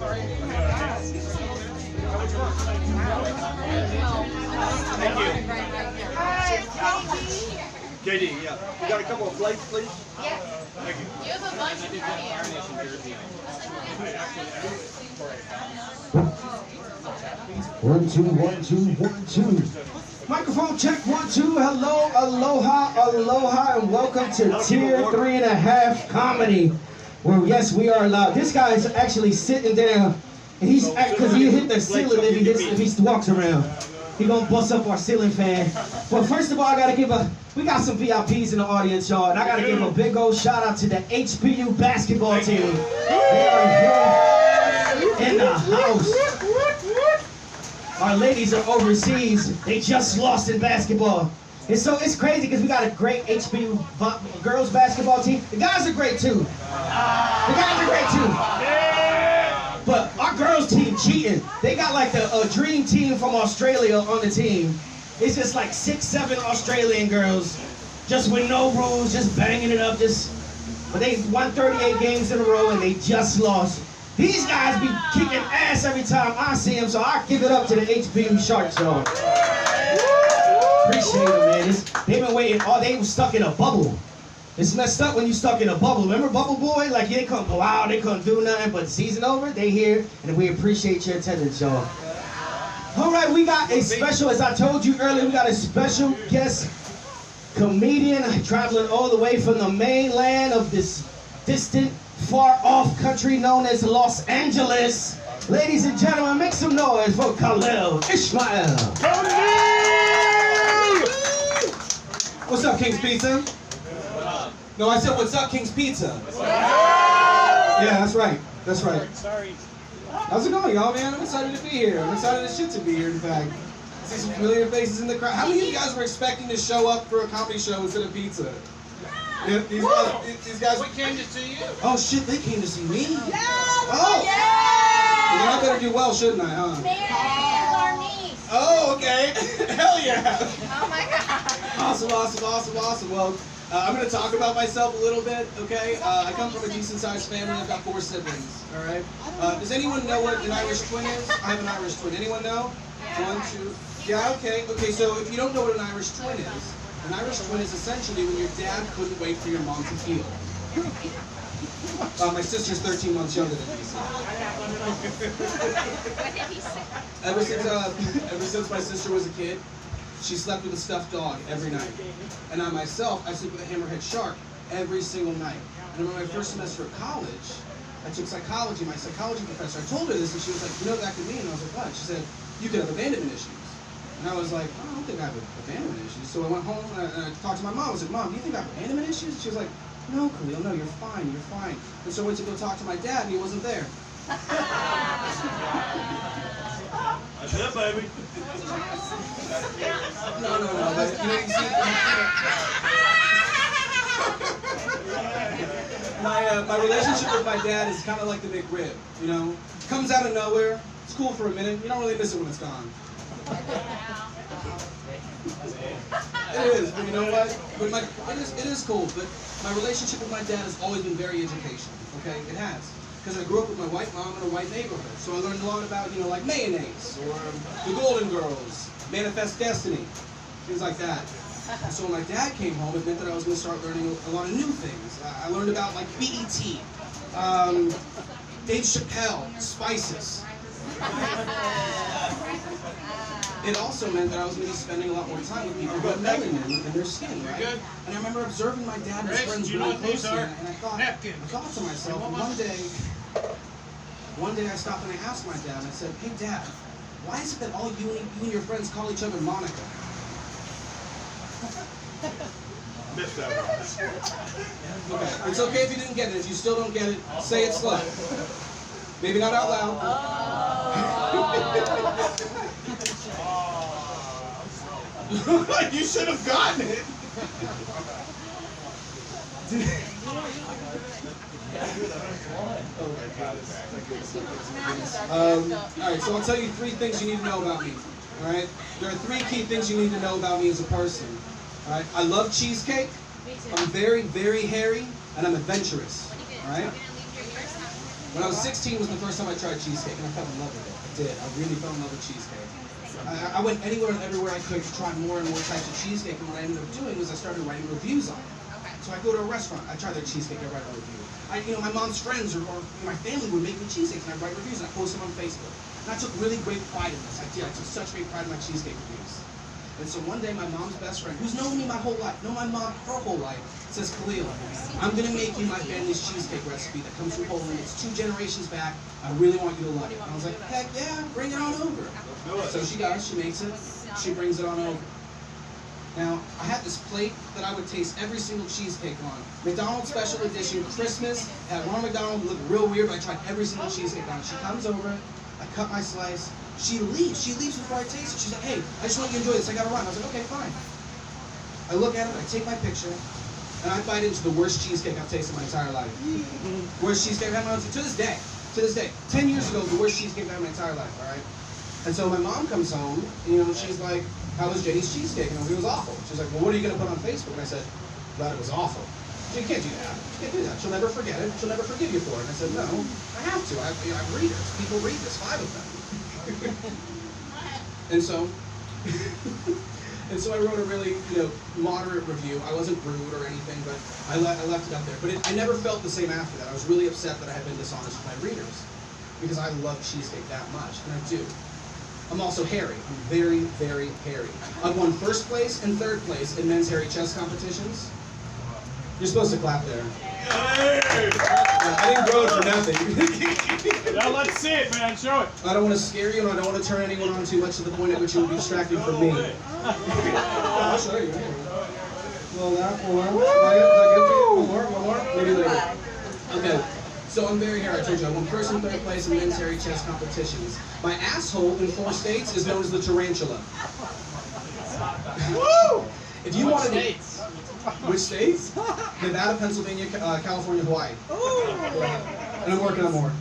Thank you. JD, yeah. You got a couple of plates, please? Yes. Thank you. You have a bunch in front of you. 1 2 1 2 1 2. Microphone check 1 2. Hello, aloha, aloha, and welcome to Tier 3.5 Comedy. Where yes, we are loud. This guy is actually sitting down, and he's because he hit the ceiling if he walks around. He gonna bust up our ceiling fan. But first of all, I gotta we got some VIPs in the audience, y'all, and I gotta give a big old shout out to the HBU basketball team. They are here in the house. Our ladies are overseas. They just lost in basketball. And so it's crazy because we got a great HBU girls basketball team. The guys are great too. The guys are great too. But our girls team cheating. They got like a dream team from Australia on the team. It's just like 6, 7 Australian girls, just with no rules, just banging it up. But they won 38 games in a row and they just lost. These guys be kicking ass every time I see them, so I give it up to the HBU Sharks, y'all. Appreciate them, man. They've been waiting. They were stuck in a bubble. It's messed up when you stuck in a bubble. Remember Bubble Boy? Like, they couldn't go out, they couldn't do nothing, but season over, they here, and we appreciate your attendance, y'all. All right, we got a special, as I told you earlier, we got a special guest comedian traveling all the way from the mainland of this distant, far-off country known as Los Angeles. Ladies and gentlemen, make some noise for Qalil Ismail. What's up, King's Pizza? No, I said, what's up, King's Pizza? Yeah, that's right. That's right. Sorry. How's it going, y'all, man? I'm excited to be here. I'm excited as shit to be here, in fact. I see some familiar faces in the crowd. How many of you guys were expecting to show up for a comedy show instead of pizza? Yeah, these guys. We came to see you. Oh, shit, they came to see me? Yeah! Oh! Yeah! Well, I better do well, shouldn't I, huh? Mary is our niece. Oh, okay. Hell yeah. Oh my God. Awesome, awesome, awesome, awesome. Well, I'm going to talk about myself a little bit, okay? I come from a decent-sized family. I've got 4 siblings, all right? Does anyone know what an Irish twin is? I have an Irish twin. Anyone know? 1, 2. Yeah, okay. Okay, so if you don't know what an Irish twin is essentially when your dad couldn't wait for your mom to heal. My sister's 13 months younger than me. Ever since my sister was a kid, she slept with a stuffed dog every night. And I myself, I sleep with a hammerhead shark every single night. And in my first semester of college, I took psychology. My psychology professor, I told her this, and she was like, you know what that could mean? And I was like, what? She said, you could have abandonment issues. And I was like, oh, I don't think I have abandonment issues. So I went home and I talked to my mom. I was like, Mom, do you think I have abandonment issues? She was like, no, Qalil, no, you're fine, you're fine. And so I went to go talk to my dad, and he wasn't there. That's it, baby. No. But, you know, you see, my relationship with my dad is kind of like the big rib, you know? It comes out of nowhere. It's cool for a minute. You don't really miss it when it's gone. It is, but you know what? It is cool, but my relationship with my dad has always been very educational, okay? It has. Because I grew up with my white mom in a white neighborhood. So I learned a lot about, you know, like mayonnaise, or the Golden Girls, Manifest Destiny, things like that. And so when my dad came home, it meant that I was going to start learning a lot of new things. I learned about, like, BET, Dave Chappelle, spices. It also meant that I was going to be spending a lot more time with people who have melanin in their skin, right? And I remember observing my dad and his friends really closely, and I thought to myself, and one day I stopped and I asked my dad, and I said, hey Dad, why is it that all you and your friends call each other Monica? Missed that one. Okay, it's okay if you didn't get it. If you still don't get it, say it slow. Maybe not out loud. You should have gotten it. Alright, so I'll tell you 3 things you need to know about me. Alright? There are 3 key things you need to know about me as a person. Alright? I love cheesecake. I'm very, very hairy, and I'm adventurous. Alright? When I was 16 was the first time I tried cheesecake, and I fell in love with it. I did. I really fell in love with cheesecake. I went anywhere and everywhere I could to try more and more types of cheesecake, and what I ended up doing was I started writing reviews on it. So I go to a restaurant, I try their cheesecake, I write a review. My mom's friends or my family would make me cheesecakes, and I write reviews and I post them on Facebook. And I took really great pride in this. I did. I took such great pride in my cheesecake reviews. And so one day, my mom's best friend, who's known me my whole life, known my mom her whole life, says, Qalil, I'm gonna make you my family's cheesecake recipe that comes from Poland. It's 2 generations back. I really want you to love it. And I was like, heck yeah, bring it on over. So she does, she makes it, she brings it on over. Now, I had this plate that I would taste every single cheesecake on. McDonald's Special Edition, Christmas, at Ronald McDonald, looked real weird, but I tried every single cheesecake on it. She comes over, I cut my slice, she leaves before I taste it. She's like, hey, I just want you to enjoy this, I gotta run. I was like, okay, fine. I look at it, I take my picture, and I bite into the worst cheesecake I've tasted in my entire life. Worst cheesecake I've had in my life, to this day. 10 years ago, the worst cheesecake I've had in my entire life, all right? And so my mom comes home, and she's like, how was Jenny's cheesecake? And I was like, it was awful. She's like, well, what are you going to put on Facebook? And I said, that it was awful. She can't do that. She can't do that. She'll never forget it. She'll never forgive you for it. And I said, no, I have to. I have readers. People read this, 5 of them. and so I wrote a really, moderate review. I wasn't rude or anything, but I left it out there. But I never felt the same after that. I was really upset that I had been dishonest with my readers because I love cheesecake that much, and I do. I'm also hairy. I'm very, very hairy. I've won 1st place and 3rd place in men's hairy chest competitions. You're supposed to clap there. Hey! I didn't grow it for nothing. Now let's see it, man. Show it. I don't want to scare you, and I don't want to turn anyone on too much to the point at which you will be distracted from me. I'll show you. Well, that one. One more. Maybe later. Okay. So I'm very hairy. I told you I won 1st and 3rd place in men's hairy chest competitions. My asshole in 4 states is known as the tarantula. Woo! If you wanted to, which states? Nevada, Pennsylvania, California, Hawaii. And I'm working on more.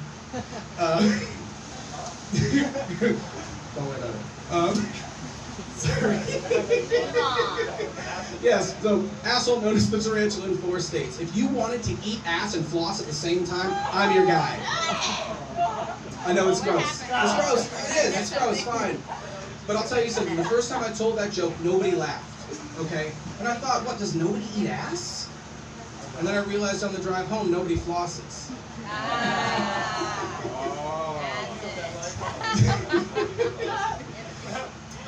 Don't worry about it. Sorry. Yes, so asshole known as the tarantula in 4 states. If you wanted to eat ass and floss at the same time, I'm your guy. I know it's gross. It's gross. It is. It's gross. Fine. But I'll tell you something. The first time I told that joke, nobody laughed. Okay? And I thought, what, does nobody eat ass? And then I realized on the drive home, nobody flosses.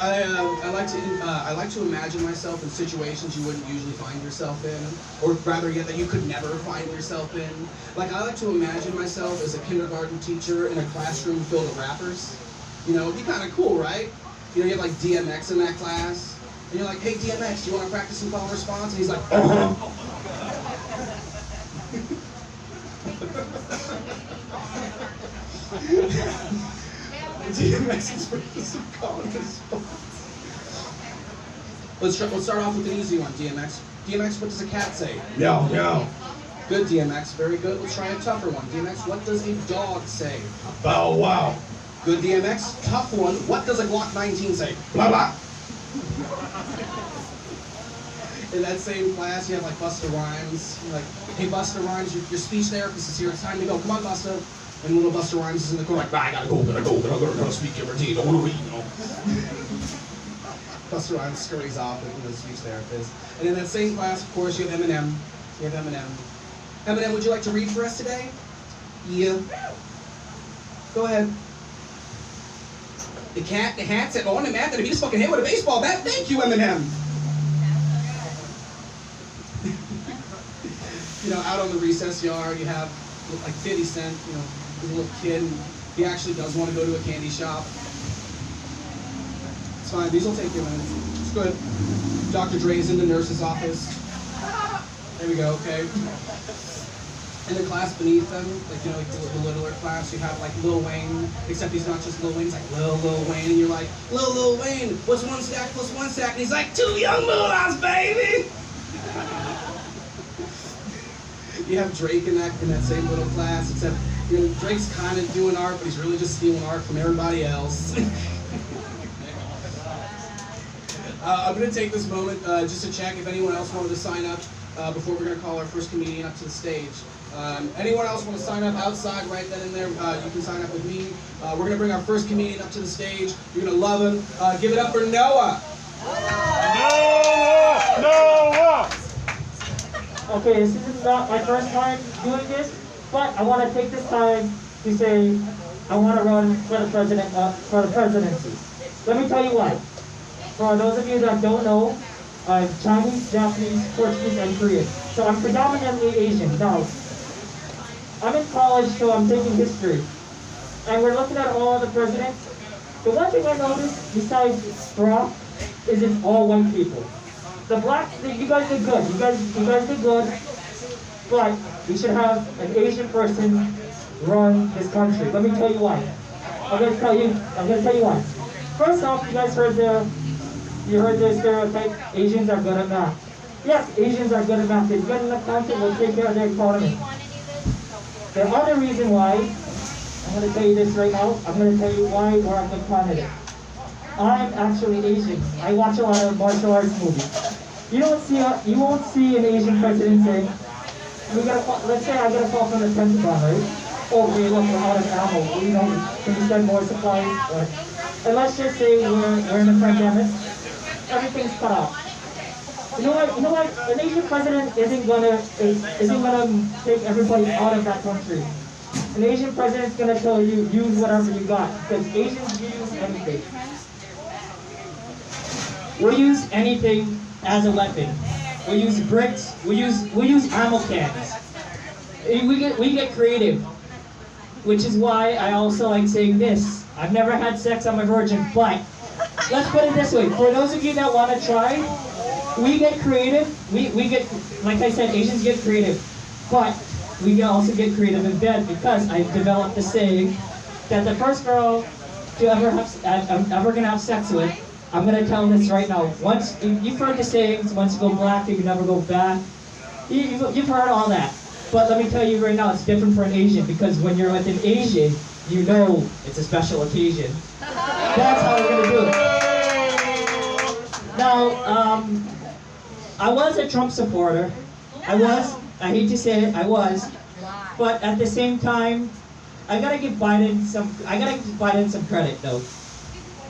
I like to imagine myself in situations you wouldn't usually find yourself in, or rather yet that you could never find yourself in. Like, I like to imagine myself as a kindergarten teacher in a classroom filled with rappers. It'd be kind of cool, right? You have like DMX in that class, and you're like, hey DMX, do you want to practice some call and response? And he's like, DMX is practicing call and response. Let's start off with an easy one, DMX. DMX, what does a cat say? No, no. Good, DMX. Very good. Let's try a tougher one. DMX, what does a dog say? Bow wow. Good, DMX. Tough one. What does a Glock 19 say? Blah blah. In that same class, you have like Busta Rhymes. You're like, hey Busta Rhymes, your speech therapist is here. It's time to go. Come on, Busta. And little Busta Rhymes is in the corner like, bah, I gotta go. Gotta speak every day. Don't wanna read, Busta Rhymes scurries off with the speech therapist. And in that same class, of course, you have Eminem. Eminem, would you like to read for us today? Yeah. Go ahead. The hat said on the mat that if he just fucking hit with a baseball bat, thank you, Eminem. Out on the recess yard, you have like 50 Cent, he's a little kid, and he actually does want to go to a candy shop. It's fine, these will take you a minute. It's good. Dr. Dre's in the nurse's office. There we go, okay. In the class beneath them, like the littler class, you have like Lil Wayne, except he's not just Lil Wayne, he's like Lil Wayne, and you're like, Lil Wayne, what's 1 stack plus 1 stack? And he's like, 2 young mullahs, baby! You have Drake in that same little class, except Drake's kind of doing art, but he's really just stealing art from everybody else. I'm going to take this moment just to check if anyone else wanted to sign up before we're going to call our first comedian up to the stage. Anyone else want to sign up outside right then and there, you can sign up with me. We're going to bring our first comedian up to the stage. You're going to love him. Give it up for Noah. Noah! Okay, this is not my first time doing this, but I want to take this time to say I want to run for the presidency. Let me tell you why. For those of you that don't know, I'm Chinese, Japanese, Portuguese, and Korean. So I'm predominantly Asian. Now, I'm in college, so I'm taking history. And we're looking at all the presidents. The one thing I noticed, besides Barack, is it's all white people. The blacks, you guys did good. You guys did good. But we should have an Asian person run this country. Let me tell you why. I'm gonna tell you why. First off, you guys heard the stereotype, Asians are good at math. Yes, Asians are good at math. They're good enough content, will take care of their economy. The other reason why, I'm going to tell you this right now, I'm going to tell you why we're a good candidate. I'm actually Asian. I watch a lot of martial arts movies. You won't see an Asian president saying, let's say I get a call from the Pentagon, right? Okay, look, we're out of ammo. Can you send more supplies? And let's just say we're in a pandemic. Everything's cut off. You know what? An Asian president isn't gonna take everybody out of that country. An Asian president's gonna tell you use whatever you got, because Asians use anything. We use anything as a weapon. We use bricks. We use ammo cans. We get creative, which is why I also like saying this. I've never had sex. I'm a virgin, but let's put it this way. For those of you that want to try, we get creative. We get, like I said, Asians get creative, but we can also get creative in bed, because I've developed the saying that the first girl I'm ever gonna have sex with, I'm gonna tell this right now. Once you've heard the sayings, once you go black, you can never go back. You've heard all that, but let me tell you right now, it's different for an Asian, because when you're with an Asian, you know it's a special occasion. That's how we're gonna do it. Now, I was a Trump supporter. I hate to say it, I was. But at the same time, I gotta give Biden some credit though.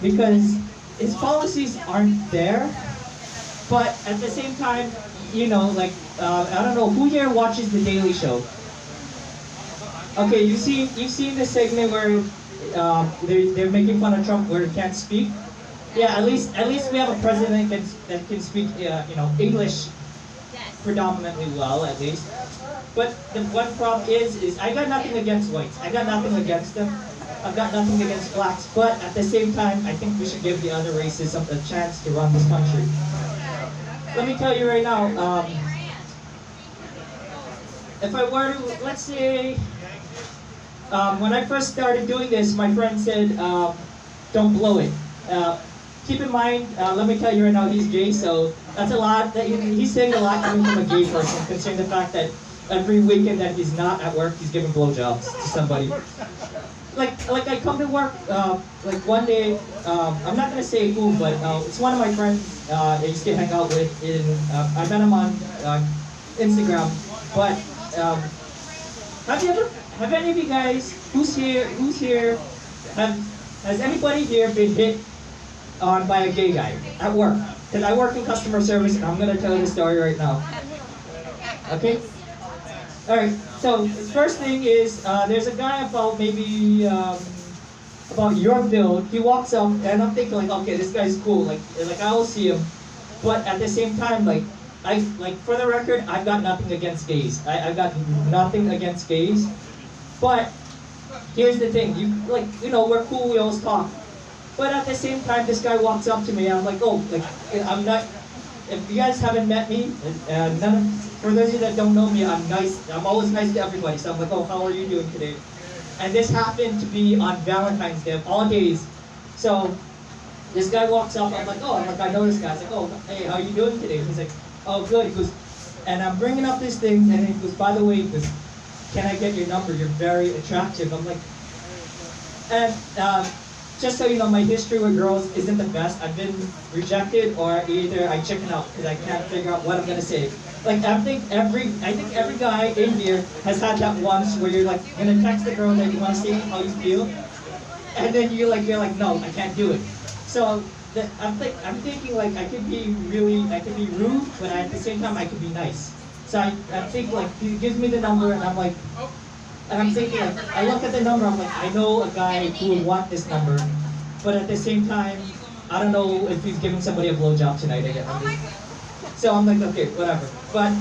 Because his policies aren't there. But at the same time, I don't know, who here watches The Daily Show? Okay, you've seen the segment where they're making fun of Trump where he can't speak. Yeah, at least we have a president that can speak English predominantly well, at least. But the one problem is I got nothing against whites. I got nothing against them. I've got nothing against blacks. But at the same time, I think we should give the other races a chance to run this country. Let me tell you right now. If I were to, let's say, when I first started doing this, my friend said, "Don't blow it." Keep in mind, let me tell you right now, he's gay, so that's a lot. He's saying a lot coming from a gay person, considering the fact that every weekend that he's not at work, he's giving blowjobs to somebody. Like I come to work, like one day, I'm not gonna say who, but it's one of my friends I used to hang out with. I met him on Instagram. But have any of you guys who's here has anybody here been hit on by a gay guy at work? Because I work in customer service, and I'm gonna tell you the story right now. Okay. All right. So the first thing is there's a guy about maybe about your build. He walks up, and I'm thinking like, okay, this guy's cool. Like I will see him, but at the same time, for the record, I've got nothing against gays. I've got nothing against gays, but here's the thing. We're cool. We always talk. But at the same time, this guy walks up to me, and I'm like, I'm not. If you guys haven't met me, for those of you that don't know me, I'm nice. I'm always nice to everybody. So I'm like, oh, how are you doing today? And this happened to be on Valentine's Day of all days. So this guy walks up. I'm like, I know this guy. I was like, oh, hey, how are you doing today? He's like, oh, good. He goes, and I'm bringing up this thing, and he goes, by the way, he goes, can I get your number? You're very attractive. I'm like, and just so you know, my history with girls isn't the best. I've been rejected, or either I chicken out because I can't figure out what I'm gonna say. Like I think every guy in here has had that once where you're like gonna text the girl that you want to say how you feel, and then you're like no, I can't do it. So I'm thinking like I could be rude, but at the same time I could be nice. So I think like he gives me the number, and I'm like. And I'm thinking, like, I look at the number, I'm like, I know a guy who would want this number, but at the same time, I don't know if he's giving somebody a blowjob tonight again. So I'm like, okay, whatever. But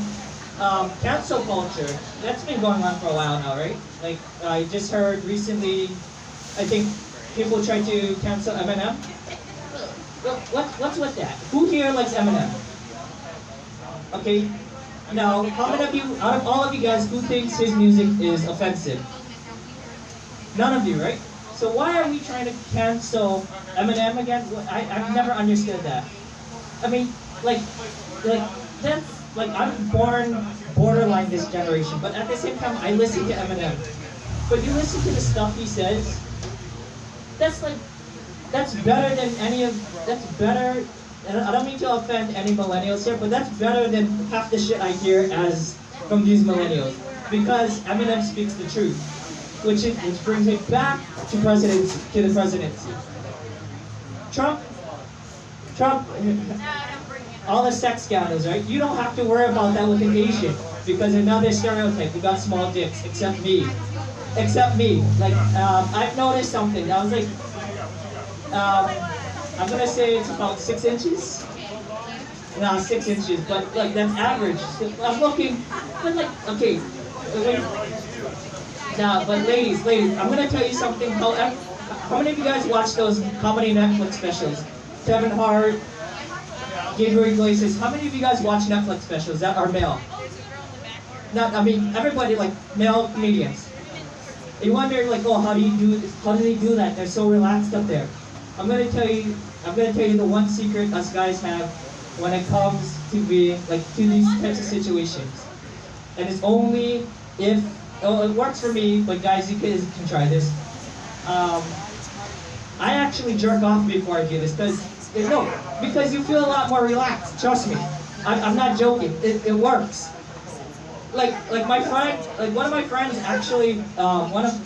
cancel culture, that's been going on for a while now, right? Like, I just heard recently, I think people try to cancel Eminem. What's with that? Who here likes Eminem? Okay. Now, how many of you, out of all of you guys, who thinks his music is offensive? None of you, right? So why are we trying to cancel Eminem again? I've never understood that. I mean, like that's like I'm borderline this generation, but at the same time I listen to Eminem. But you listen to the stuff he says, that's better than that's better. And I don't mean to offend any millennials here, but that's better than half the shit I hear as from these millennials. Because Eminem speaks the truth, which brings me back to the presidency. Trump, all the sex scandals, right? You don't have to worry about that with an Asian, because another stereotype, we got small dicks, except me. Like, I've noticed something. I was like, I'm gonna say it's about 6 inches. No, 6 inches, but like that's average. I'm looking, but like, okay. Nah, but ladies, I'm gonna tell you something. How many of you guys watch those comedy Netflix specials? Kevin Hart, Gabriel Iglesias. How many of you guys watch Netflix specials that are male? Not, I mean, everybody, like male comedians. You wonder, like, oh, how do they do that? They're so relaxed up there. I'm gonna tell you the one secret us guys have when it comes to being like to these types of situations, and it's only if it works for me. But guys, you can try this. I actually jerk off before I do this because you feel a lot more relaxed. Trust me, I'm not joking. It works. Like my friend, like one of my friends actually,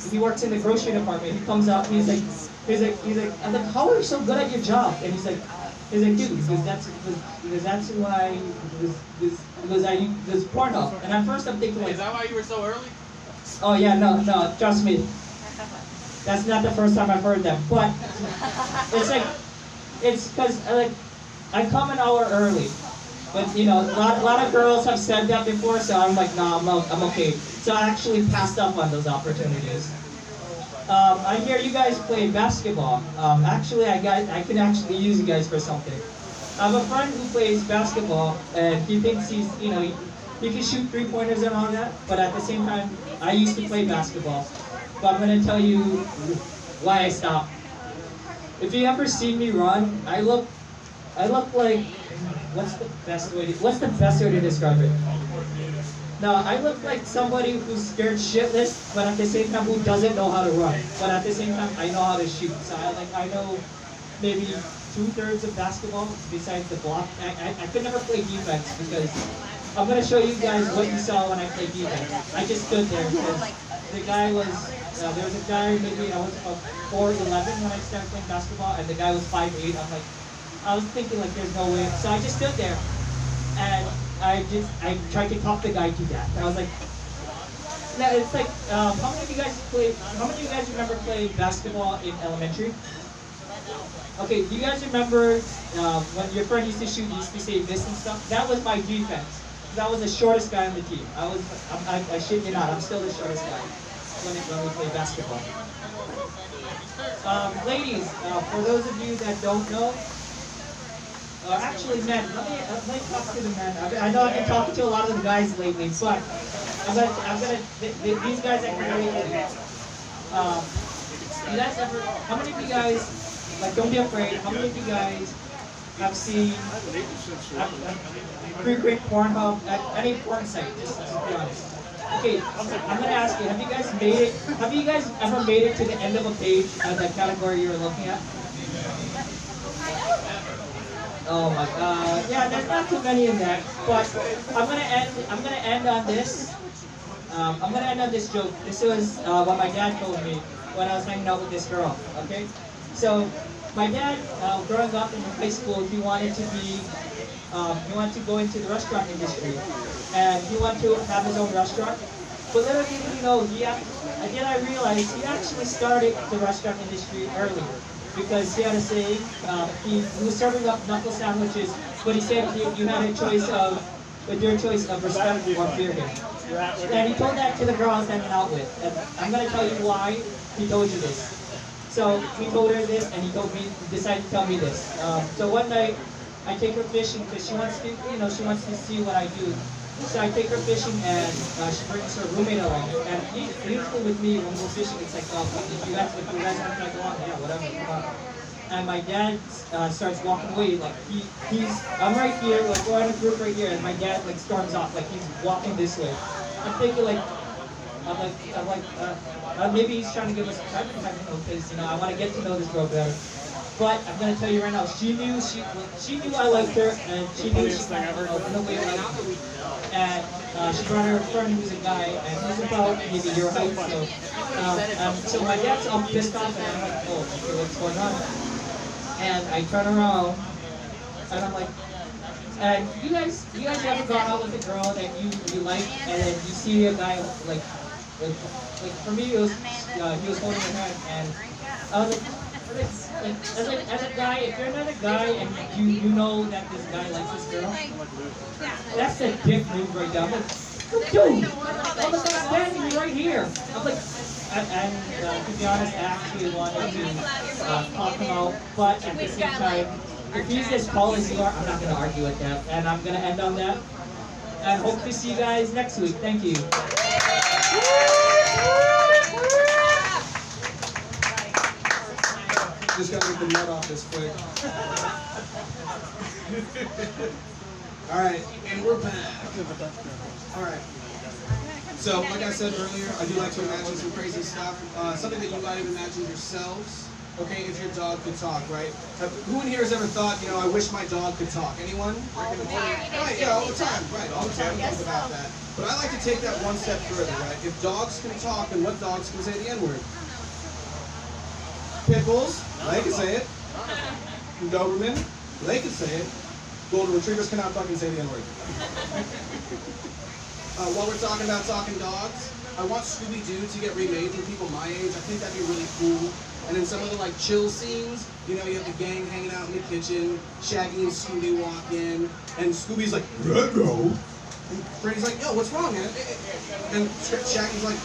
he works in the grocery department. He comes up, he's like, I'm like, how are you so good at your job? And he's like, dude, because that's why, because I use Pornhub. And at first I'm thinking like, Is that why you were so early? oh yeah, no, trust me, that's not the first time I've heard that. But it's because like I come an hour early. But you know, a lot of girls have said that before, so I'm like, nah, I'm okay. So I actually passed up on those opportunities. I hear you guys play basketball. Actually, I can actually use you guys for something. I have a friend who plays basketball, and he thinks he can shoot 3-pointers and all that. But at the same time, I used to play basketball. But I'm gonna tell you why I stopped. If you ever see me run, I look like. What's the best way to describe it? No, I look like somebody who's scared shitless, but at the same time who doesn't know how to run. But at the same time, I know how to shoot. So I know maybe 2/3 of basketball besides the block. I could never play defense because I'm gonna show you guys what you saw when I played defense. I just stood there because the guy was there was a guy maybe I was about 4'11" when I started playing basketball, and the guy was 5'8". I was thinking like there's no way. So I just stood there and I tried to talk the guy to that. I was like, now it's like, how many of you guys remember playing basketball in elementary? Okay, do you guys remember when your friend used to shoot, you used to say this and stuff? That was my defense. I was the shortest guy on the team. I shit you not, I'm still the shortest guy when we play basketball. Ladies, for those of you that don't know, actually, men, let me talk to the men. I know I've been talking to a lot of the guys lately, but these guys I can relate to. You guys ever, how many of you guys, like don't be afraid, how many of you guys have seen, frequent Pornhub, at any porn site, just to be honest. Okay, I'm gonna ask you, have you guys made it, have you guys ever made it to the end of a page of that category you were looking at? Oh my god. Yeah, there's not too many in that. But I'm gonna end on this. I'm gonna end on this joke. This was what my dad told me when I was hanging out with this girl. Okay? So my dad, growing up in high school, he wanted to go into the restaurant industry. And he wanted to have his own restaurant. But little did he know, I realized he actually started the restaurant industry early. Because he had a saying, he was serving up knuckle sandwiches, but he said you had a choice of, with your choice of respect or fear him. And he told that to the girl I was hanging out with. And I'm going to tell you why he told you this. So he told her this, and he decided to tell me this. So one night, I take her fishing because she wants to see what I do. So I take her fishing, and she brings her roommate along. And usually with me, when we go fishing, it's like, if you guys want to go on, yeah, whatever, come on. And my dad starts walking away, like I'm right here, like we're in a group right here, and my dad like storms off, like he's walking this way. I'm thinking maybe he's trying to give us a private time, because I want to get to know this girl better. But I'm gonna tell you right now, she knew I liked her, and she knew she opened away like me. And she brought her friend who's a guy, and he's about maybe your height. So my dad's all pissed off, and I'm like, oh, okay, what's going on? And I turn around, and I'm like, and you guys ever gone out with a girl that you like, and then you see a guy like for me it was he was holding her hand, and I was like, as a guy, if you're not a guy and you know that this guy likes this girl, that's a dick move right there. I'm like, dude, I'm like standing right here. I'm like, and to be honest, I actually wanted to talk him out, but at the same time, if he's as tall as you are, I'm not going to argue with that, and I'm going to end on that. And hope to see you guys next week. Thank you. Just gotta get the nut off this quick. Alright, and we're back. Alright. So, like I said earlier, I do like to imagine some crazy stuff. Something that you might have imagined yourselves. Okay, if your dog could talk, right? Who in here has ever thought, I wish my dog could talk? Anyone? Right, yeah, all the time. Right, all the time we think about that. But I like to take that one step further, right? If dogs can talk, then what dogs can say the N-word? Pitbulls, they can say it. Doberman, they can say it. Golden Retrievers cannot fucking say the N-word. While we're talking about talking dogs, I want Scooby-Doo to get remade for people my age. I think that'd be really cool. And in some of the chill scenes, you have the gang hanging out in the kitchen, Shaggy and Scooby walk in, and Scooby's like, "Hello." And Freddy's like, "Yo, what's wrong, man?" And Shaggy's like,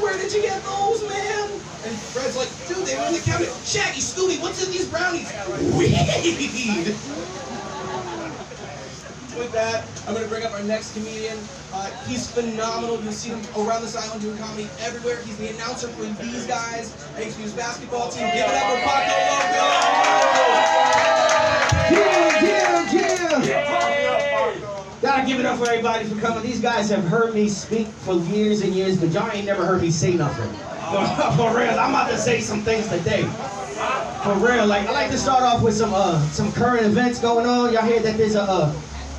"Where did you get those, man?" And Fred's like, "Dude, they were in the cabinet." "Shaggy, Scooby, what's in these brownies?" Weed. With that, I'm going to bring up our next comedian. He's phenomenal. You'll see him around this island doing comedy everywhere. He's the announcer for these guys, HBU's basketball team. Give it up for Pacoloco! Yeah. Gotta give it up for everybody for coming. These guys have heard me speak for years and years, but y'all ain't never heard me say nothing. For real, I'm about to say some things today. For real, I like to start off with some current events going on. Y'all hear that there's a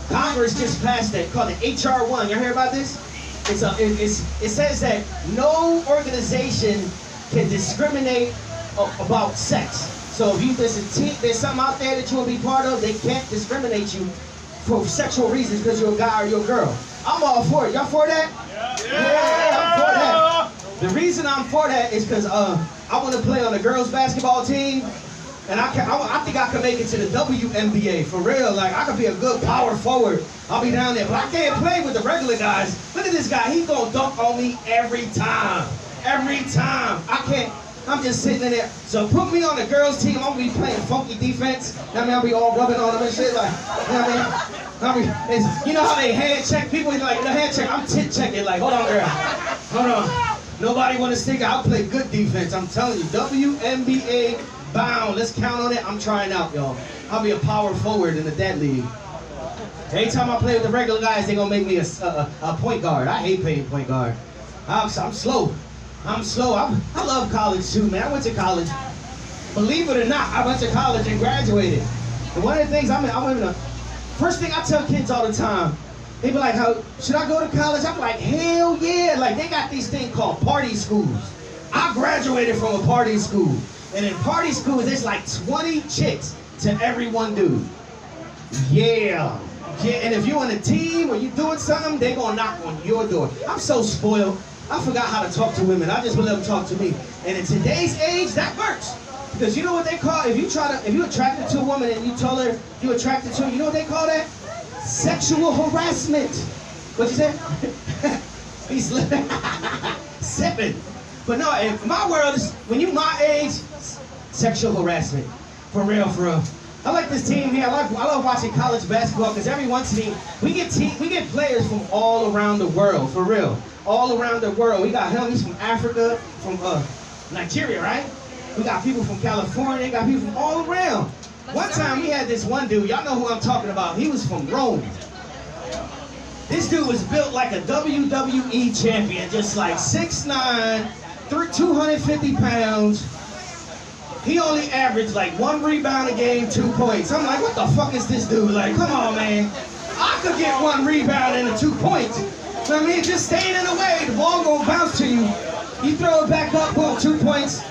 Congress just passed it called the HR 1. Y'all hear about this? It says that no organization can discriminate about sex. So if there's something out there that you will be part of, they can't discriminate you for sexual reasons because you're a guy or you're a girl. I'm all for it. Y'all for that? Yeah, I'm for that. The reason I'm for that is because I want to play on the girls' basketball team. And I think I can make it to the WNBA, for real. I could be a good power forward. I'll be down there, but I can't play with the regular guys. Look at this guy, he's gonna dunk on me every time. Every time. I'm just sitting in there. So put me on the girls' team, I'm gonna be playing funky defense. I'll be all rubbing on them and shit, you know how they hand check people? The hand check, I'm tit checking, hold on, girl. Hold on. Nobody wanna stick out, I'll play good defense, I'm telling you. WNBA bound. Let's count on it. I'm trying out, y'all. I'll be a power forward in that league. Anytime I play with the regular guys, they're gonna make me a point guard. I hate playing point guard. I'm slow. I'm slow. I love college too, man. I went to college. Believe it or not, I went to college and graduated. And one of the things first thing I tell kids all the time, they be like, "How should I go to college?" I'm like, "Hell yeah!" Like they got these things called party schools. I graduated from a party school, and in party schools, there's like 20 chicks to every one dude. Yeah. And if you're on a team or you doing something, they gonna knock on your door. I'm so spoiled. I forgot how to talk to women. I just let them talk to me. And in today's age, that works. Because you know what they call, if you're attracted to a woman and you tell her you're attracted to her, you know what they call that? Sexual harassment. What you say? He's sipping. But no, in my world, when you my age, sexual harassment. For real, for real. I like this team here. I love watching college basketball because every once in a while we get players from all around the world, for real. All around the world. We got him, he's from Africa, from Nigeria, right? We got people from California, got people from all around. One time we had this one dude, y'all know who I'm talking about. He was from Rome. This dude was built like a WWE champion, just like 6'9", 250 pounds. He only averaged like 1 rebound a game, 2 points. I'm like, what the fuck is this dude? Like, come on, man. I could get 1 rebound and 2 points. I mean, just staying in the way, the ball gonna bounce to you. You throw it back up, boom, 2 points.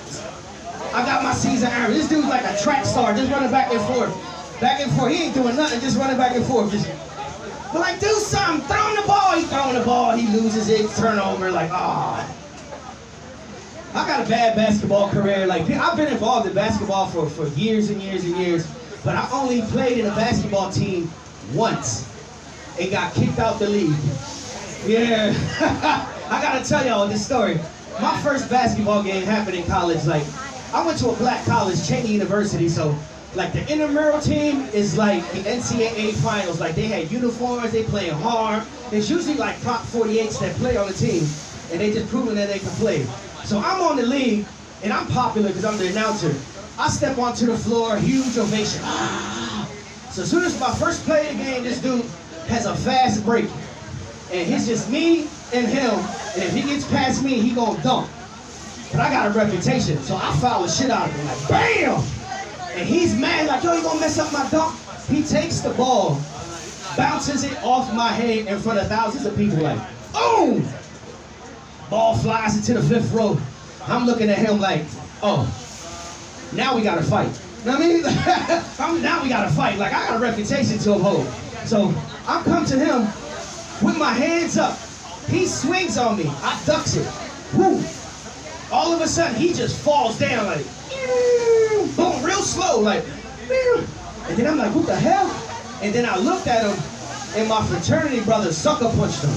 I got my season average. This dude's like a track star, just running back and forth. Back and forth. He ain't doing nothing, just running back and forth. But like, do something. Throw him the ball. He's throwing the ball. He loses it. Turnover. Like, ah. I got a bad basketball career. Like, I've been involved in basketball for years and years and years. But I only played in a basketball team once and got kicked out the league. Yeah. I got to tell y'all this story. My first basketball game happened in college. Like, I went to a black college, Cheney University, so like the intramural team is like the NCAA finals. Like they had uniforms, they playing hard. There's usually like top 48s that play on the team, and they just proving that they can play. So I'm on the league, and I'm popular because I'm the announcer. I step onto the floor, huge ovation. So as soon as my first play of the game, this dude has a fast break, and it's just me and him. And if he gets past me, he gonna dunk. But I got a reputation, so I foul the shit out of him, like BAM! And he's mad, like, yo, you gonna mess up my dunk? He takes the ball, bounces it off my head in front of thousands of people, like, boom! Ball flies into the 5th row. I'm looking at him like, oh, now we gotta fight. You know what I mean? Now we gotta fight. Like, I got a reputation to uphold. So I come to him with my hands up. He swings on me. I ducks it. Woo! All of a sudden, he just falls down like, boom, real slow, like, and then I'm like, what the hell? And then I looked at him, and my fraternity brother sucker punched him.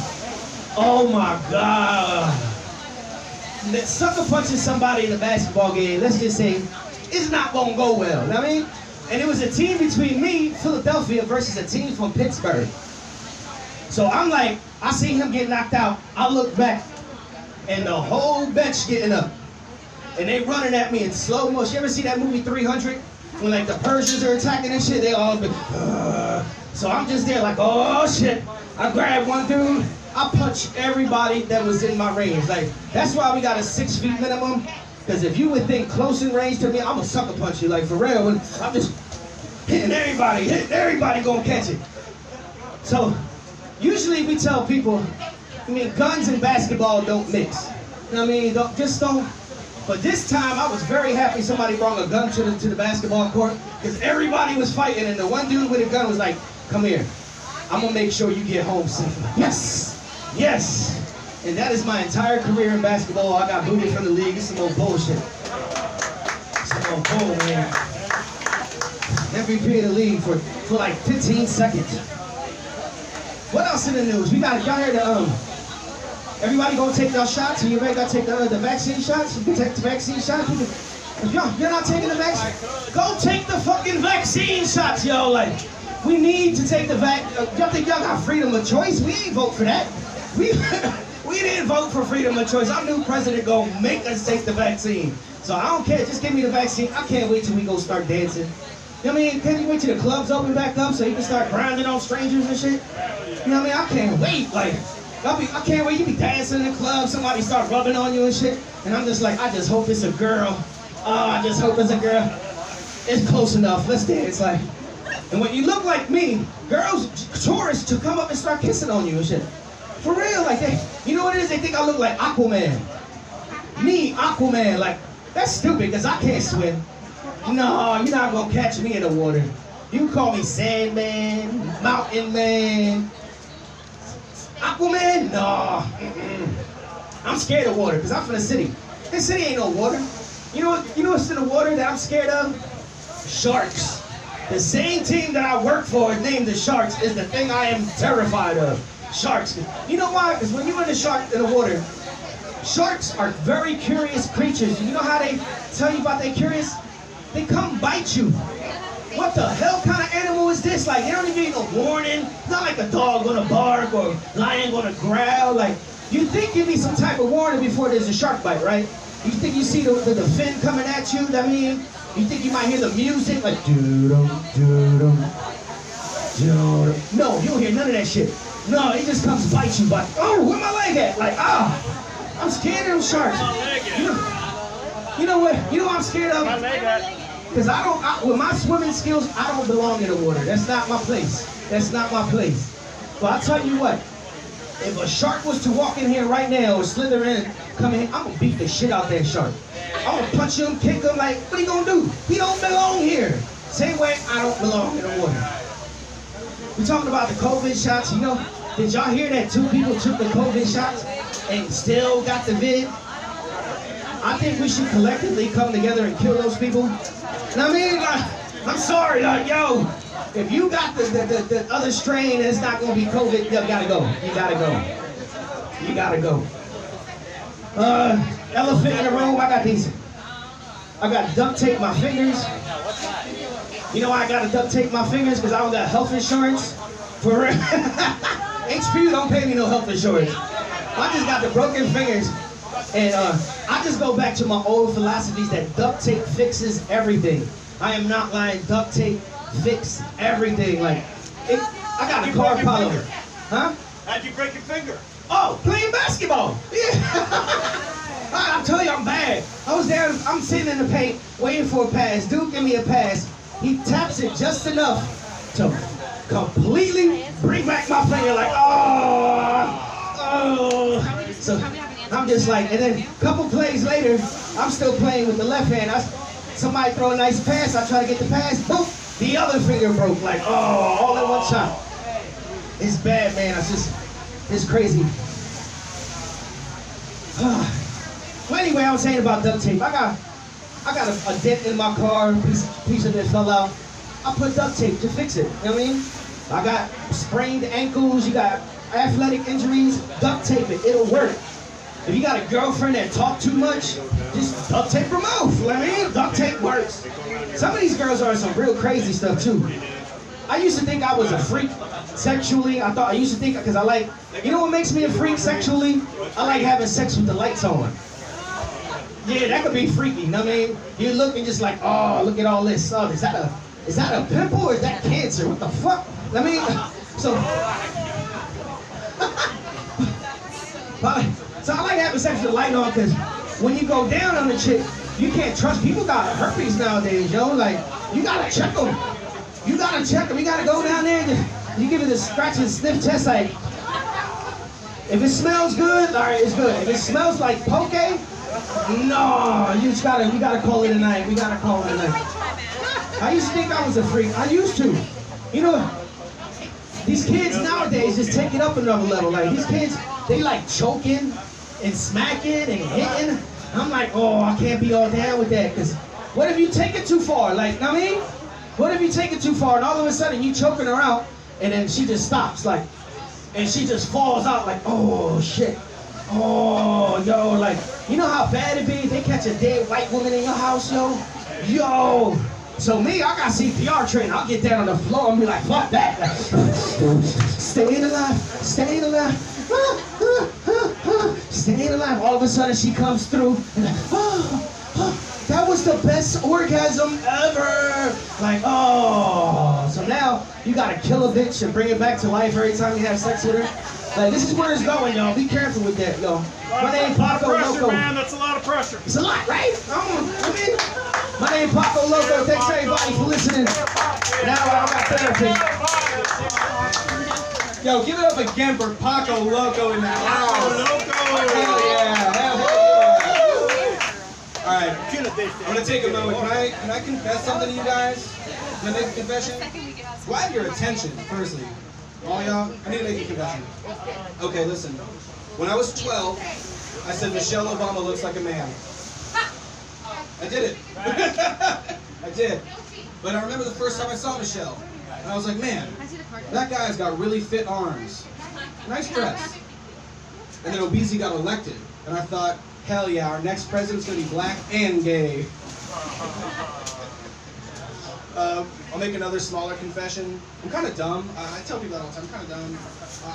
Oh my God. Sucker punching somebody in a basketball game, let's just say, it's not gonna go well, you know what I mean? And it was a team between me, Philadelphia, versus a team from Pittsburgh. So I'm like, I see him get knocked out, I look back, and the whole bench getting up. And they running at me in slow motion. You ever see that movie 300? When like the Persians are attacking and shit, they all been, So I'm just there like, oh shit. I grab one dude, I punch everybody that was in my range. Like, that's why we got a 6 feet minimum. Because if you would think close in range to me, I'm gonna sucker punch you, like for real. I'm just hitting everybody gonna catch it. So, usually we tell people, I mean, guns and basketball don't mix. You know what I mean? Don't. But this time, I was very happy somebody brought a gun to the basketball court because everybody was fighting, and the one dude with a gun was like, "Come here, I'm gonna make sure you get home safe." Yes, yes. And that is my entire career in basketball. I got booted from the league. It's some old bullshit. Some old bull, man. MVP of the league for like 15 seconds. What else in the news? We got, y'all heard the, everybody gonna take their shots? And you ready to take the vaccine shots? You can take the vaccine shots. If you're not taking the vaccine, go take the fucking vaccine shots, yo. Like, we need to take the y'all think y'all got freedom of choice? We ain't vote for that. We didn't vote for freedom of choice. Our new president gonna make us take the vaccine. So I don't care, just give me the vaccine. I can't wait till we go start dancing. You know what I mean? Can't you wait till the clubs open back up so you can start grinding on strangers and shit? You know what I mean? I can't wait. Like, I can't wait. You be dancing in the club, somebody start rubbing on you and shit, and I'm just like, I just hope it's a girl. Oh, I just hope it's a girl. It's close enough. Let's dance. Like, and when you look like me, girls, tourists, to come up and start kissing on you and shit. For real, like you know what it is? They think I look like Aquaman. Me, Aquaman, like that's stupid because I can't swim. No, you're not gonna catch me in the water. You can call me Sandman, Mountain Man, Aquaman. No, I'm scared of water because I'm from the city. This city ain't no water. You know what's in the water that I'm scared of? Sharks. The same team that I work for named the Sharks is the thing I am terrified of. Sharks. You know why? Because when you're in the water, sharks are very curious creatures. You know how they tell you about they curious? They come bite you. What the hell kind of animal is this? Like, they don't even give you no warning. It's not like a dog gonna bark or lion gonna growl. Like, you think you need some type of warning before there's a shark bite, right? You think you see the fin coming at you? I mean, you think you might hear the music like doo-dum, doo-dum, doo-dum. No, you don't hear none of that shit. No, it just comes bite you, but oh, where my leg at? Like, I'm scared of them sharks. You know what? You know what I'm scared of? Because with my swimming skills, I don't belong in the water. That's not my place. That's not my place. But I'll tell you what, if a shark was to walk in here right now or slither in, come in, I'm going to beat the shit out that shark. I'm going to punch him, kick him, like, what are you going to do? He don't belong here. Same way I don't belong in the water. We're talking about the COVID shots. You know, did y'all hear that 2 people took the COVID shots and still got the vid? I think we should collectively come together and kill those people. And I mean, I'm sorry, yo, if you got the other strain and it's not gonna be COVID, you gotta go. You gotta go. You gotta go. Elephant in the room, I got duct tape my fingers. You know why I gotta duct tape my fingers? Because I don't got health insurance. For real. HPU don't pay me no health insurance. I just got the broken fingers. And I just go back to my old philosophies that duct tape fixes everything. I am not lying. Duct tape fix everything. Like, I got a car follow. Huh? How'd you break your finger? Oh, playing basketball. Yeah. I'm telling you, I'm bad. I was there, I'm sitting in the paint, waiting for a pass. Dude, give me a pass. He taps it just enough to completely bring back my finger. Like, oh. So I'm just like, and then a couple plays later, I'm still playing with the left hand. Somebody throw a nice pass, I try to get the pass, boom, the other finger broke. Like, oh, all in one shot. It's bad, man. It's crazy. Well, anyway, I was saying about duct tape. I got a dent in my car, piece of it fell out. I put duct tape to fix it. You know what I mean? I got sprained ankles, you got athletic injuries, duct tape it, it'll work. If you got a girlfriend that talk too much, just duct tape her mouth. You know what I mean? Duct tape works. Some of these girls are some real crazy stuff too. I used to think I was a freak sexually. I used to think, because I like, you know what makes me a freak sexually? I like having sex with the lights on. Yeah, that could be freaky, you know what I mean? You look and just like, oh, look at all this. Oh, is that a pimple or is that cancer? What the fuck? I mean, so I like having sex with the light on because when you go down on the chick, you can't trust. People got herpes nowadays, yo. Like, you gotta check them. You gotta check them. You gotta go down there and you give it a scratch and sniff test. Like, if it smells good, all right, it's good. If it smells like poke, no, you gotta call it a night. We gotta call it a night. I used to think I was a freak. I used to. You know, these kids nowadays just take it up another level. Like, these kids, they like choking and smacking and hitting. I'm like, oh, I can't be all down with that. Because what if you take it too far? Like, you know what I mean? What if you take it too far and all of a sudden you choking her out and then she just stops, like, and she just falls out like, oh, shit. Oh, yo, like, you know how bad it be? They catch a dead white woman in your house, yo? Yo. So me, I got CPR training. I'll get down on the floor and be like, fuck that. Staying alive, staying alive. Staying alive. All of a sudden she comes through and like, that was the best orgasm ever. Like, oh. So now you gotta kill a bitch and bring it back to life every time you have sex with her. Like, this is where it's going, y'all. Be careful with that, y'all. My name Lot of pressure, Pacoloco. man. That's a lot of pressure. It's a lot, right? My name Pacoloco. Thanks everybody for listening. Now I got therapy. Yo, give it up again for Pacoloco in the house. Hell yeah. Hell yeah. All right. I'm gonna take a moment. Can I confess something to you guys? Can I make a confession? Well, I have your attention, firstly. All y'all, I need to make a confession. Okay, listen. When I was 12, I said Michelle Obama looks like a man. I did it. I did. But I remember the first time I saw Michelle, and I was like, man, that guy's got really fit arms. Nice dress. And then Obese got elected, and I thought, hell yeah, our next president's gonna be black and gay. I'll make another smaller confession. I'm kind of dumb. I tell people that all the time. I'm kind of dumb.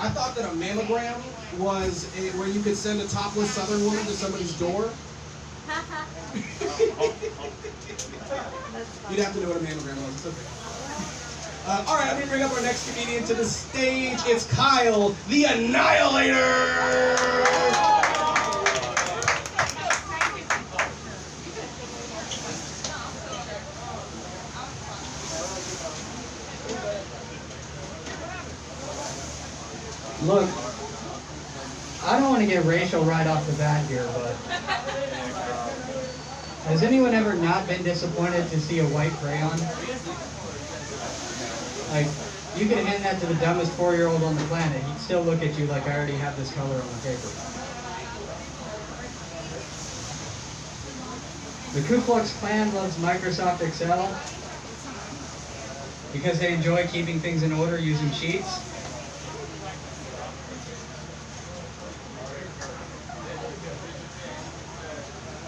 I thought that a mammogram was where you could send a topless Southern woman to somebody's door. You'd have to know what a mammogram was. It's okay. All right, I'm going to bring up our next comedian to the stage. It's Kyle, the Annihilator. Look, I don't want to get racial right off the bat here, but has anyone ever not been disappointed to see a white crayon? Like, you could hand that to the dumbest 4-year-old on the planet, he'd still look at you like I already have this color on the paper. The Ku Klux Klan loves Microsoft Excel because they enjoy keeping things in order using sheets.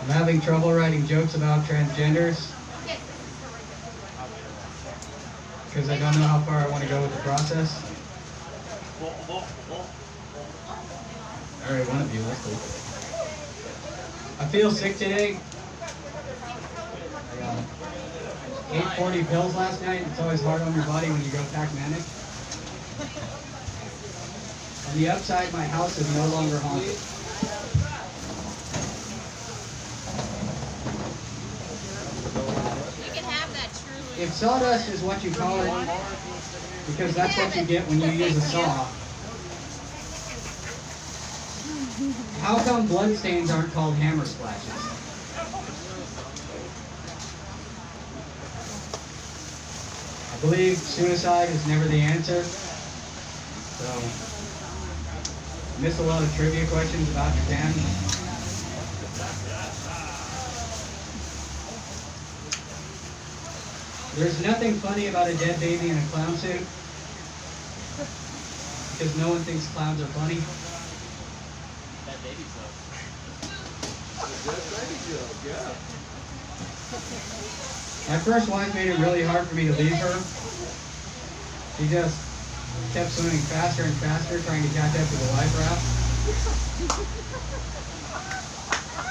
I'm having trouble writing jokes about transgenders because I don't know how far I want to go with the process. Alright, one of you, let's go. I feel sick today. I ate 40 pills last night. It's always hard on your body when you go pack manic. On the upside, my house is no longer haunted. If sawdust is what you call it, because that's what you get when you use a saw, how come bloodstains aren't called hammer splashes? I believe suicide is never the answer, so I miss a lot of trivia questions about Japan. There's nothing funny about a dead baby in a clown suit, because no one thinks clowns are funny. That baby joke. My first wife made it really hard for me to leave her. She just kept swimming faster and faster, trying to catch up to the life raft.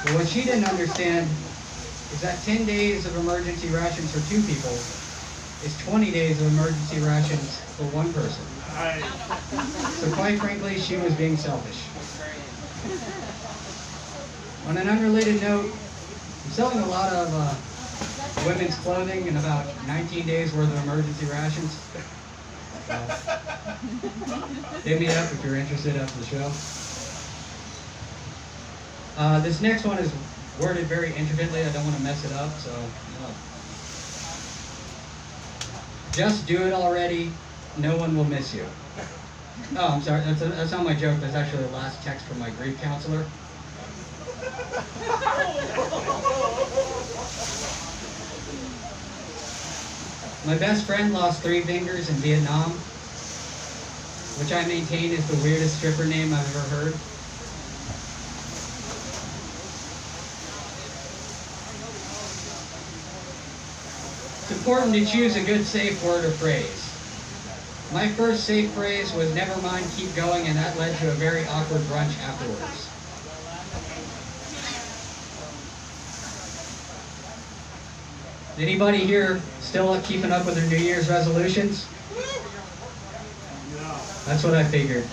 But what she didn't understand is that 10 days of emergency rations for 2 people is 20 days of emergency rations for 1 person. So quite frankly, she was being selfish. On an unrelated note, I'm selling a lot of women's clothing and about 19 days worth of emergency rations. Hit me up if you're interested after the show. This next one is worded very intricately. I don't want to mess it up, so just do it already. No one will miss you. Oh, I'm sorry. That's not my joke. That's actually the last text from my grief counselor. My best friend lost 3 fingers in Vietnam, which I maintain is the weirdest stripper name I've ever heard. It's important to choose a good safe word or phrase. My first safe phrase was "never mind, keep going," and that led to a very awkward brunch afterwards. Anybody here still keeping up with their New Year's resolutions? That's what I figured.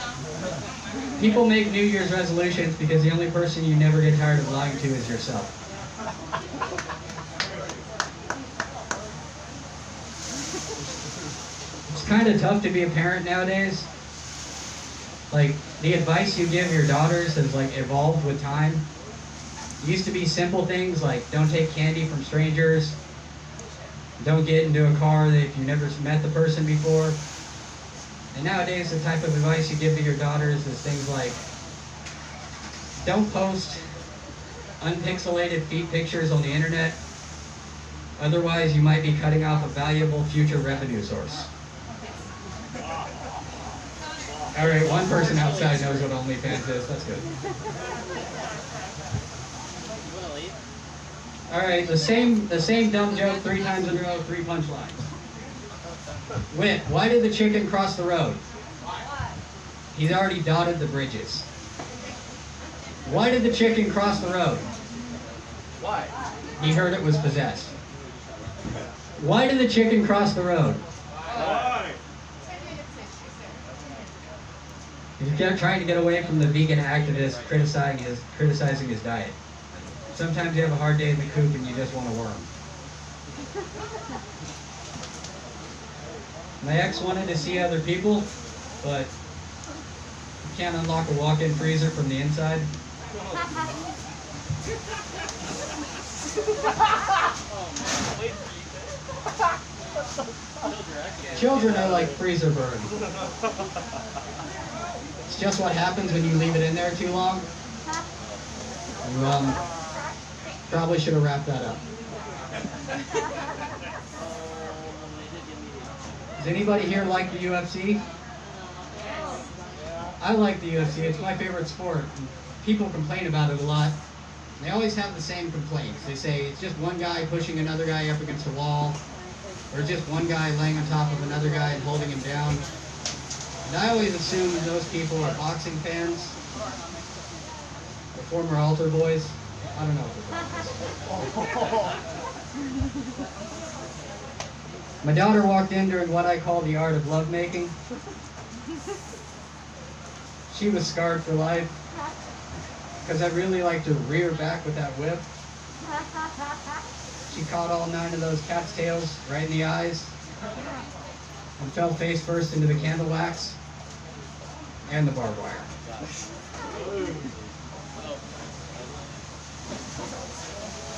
People make New Year's resolutions because the only person you never get tired of lying to is yourself. It's kind of tough to be a parent nowadays. Like, the advice you give your daughters has like evolved with time. It used to be simple things like don't take candy from strangers, don't get into a car that if you never met the person before. And nowadays the type of advice you give to your daughters is things like don't post unpixelated feet pictures on the internet, otherwise you might be cutting off a valuable future revenue source. Alright, one person outside knows what OnlyFans is, that's good. Alright, the same dumb joke 3 times in a row, 3 punchlines. Wit, why did the chicken cross the road? He's already dotted the bridges. Why did the chicken cross the road? Why? He heard it was possessed. Why did the chicken cross the road? Why? He's trying to get away from the vegan activist criticizing his diet. Sometimes you have a hard day in the coop and you just want a worm. My ex wanted to see other people, but you can't unlock a walk-in freezer from the inside. Children are like freezer burns. It's just what happens when you leave it in there too long. You probably should have wrapped that up. Does anybody here like the UFC? I like the UFC. It's my favorite sport. People complain about it a lot. They always have the same complaints. They say it's just one guy pushing another guy up against a wall, or just one guy laying on top of another guy and holding him down. And I always assume those people are boxing fans, or former altar boys. I don't know what they're My daughter walked in during what I call the art of lovemaking. She was scarred for life because I really like to rear back with that whip. She caught all 9 of those cat's tails right in the eyes and fell face first into the candle wax and the barbed wire.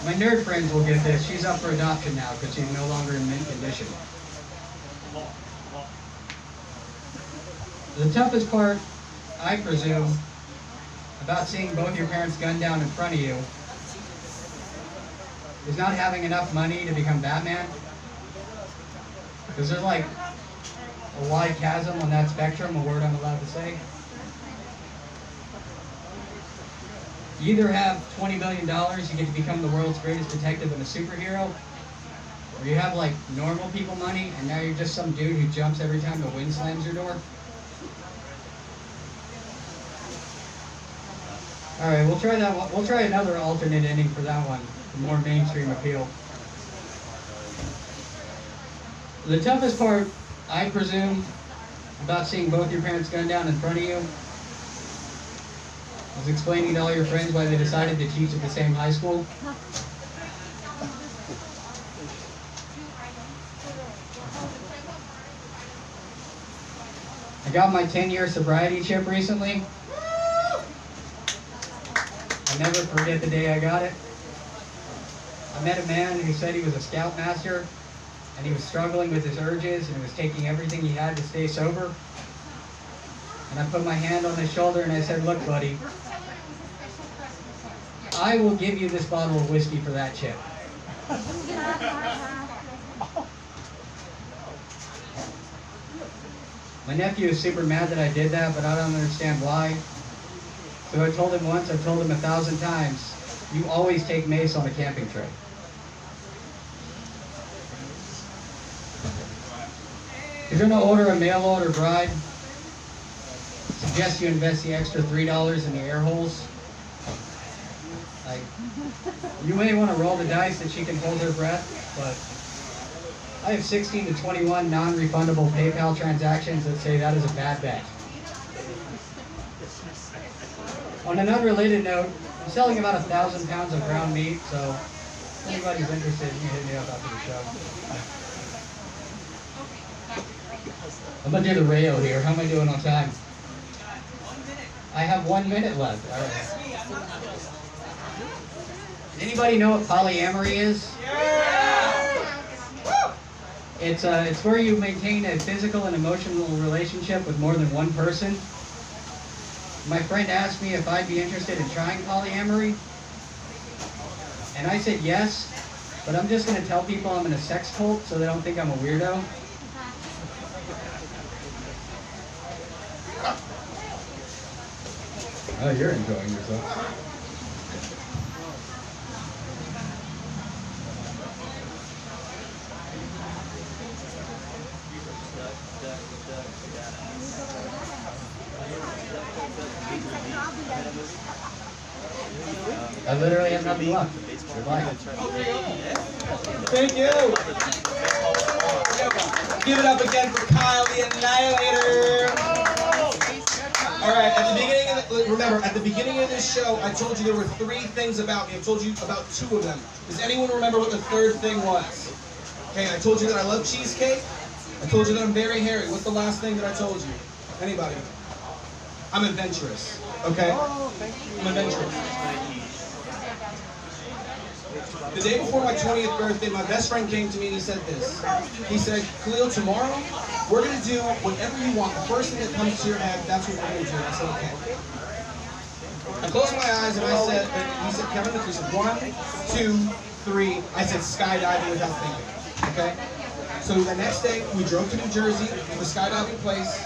My nerd friends will get this. She's up for adoption now because she's no longer in mint condition. The toughest part, I presume, about seeing both your parents gunned down in front of you is not having enough money to become Batman. Because there's like a wide chasm on that spectrum, a word I'm allowed to say. You either have $20 million, you get to become the world's greatest detective and a superhero, or you have like normal people money, and now you're just some dude who jumps every time the wind slams your door. All right, we'll try that one. We'll try another alternate ending for that one, for more mainstream appeal. The toughest part, I presume, about seeing both your parents gunned down in front of you was explaining to all your friends why they decided to teach at the same high school. I got my 10-year sobriety chip recently. I'll never forget the day I got it. I met a man who said he was a scoutmaster and he was struggling with his urges and was taking everything he had to stay sober. And I put my hand on his shoulder and I said, "Look, buddy, I will give you this bottle of whiskey for that chip." My nephew is super mad that I did that, but I don't understand why. So I told him once, I've told him 1,000 times, you always take mace on a camping trip. If you're going to order a mail order bride, suggest you invest the extra $3 in the air holes. Like, you may want to roll the dice that she can hold her breath, but I have 16 to 21 non-refundable PayPal transactions that say that is a bad bet. On an unrelated note, I'm selling about 1,000 pounds of ground meat, so if anybody's interested, you can hit me up after the show. I'm gonna do the Rayo here. How am I doing on time? I have 1 minute left. All right. Does anybody know what polyamory is? It's where you maintain a physical and emotional relationship with more than one person. My friend asked me if I'd be interested in trying polyamory, and I said yes, but I'm just going to tell people I'm in a sex cult so they don't think I'm a weirdo. Oh, you're enjoying yourself. I literally have nothing left. Goodbye. Thank you. Give it up again for Kyle the Annihilator. All right, at the beginning of remember, at the beginning of this show, I told you there were 3 things about me. I told you about 2 of them. Does anyone remember what the 3rd thing was? Okay, I told you that I love cheesecake. I told you that I'm very hairy. What's the last thing that I told you? Anybody? I'm adventurous. Okay? I'm adventurous. The day before my 20th birthday, my best friend came to me and he said this. He said, Qalil, tomorrow, we're going to do whatever you want. The first thing that comes to your head, that's what we're going to do. I said, okay. I closed my eyes and I said, he said, Kevin, he said, 1, 2, 3. I said, skydiving without thinking. Okay? So the next day, we drove to New Jersey, the skydiving place,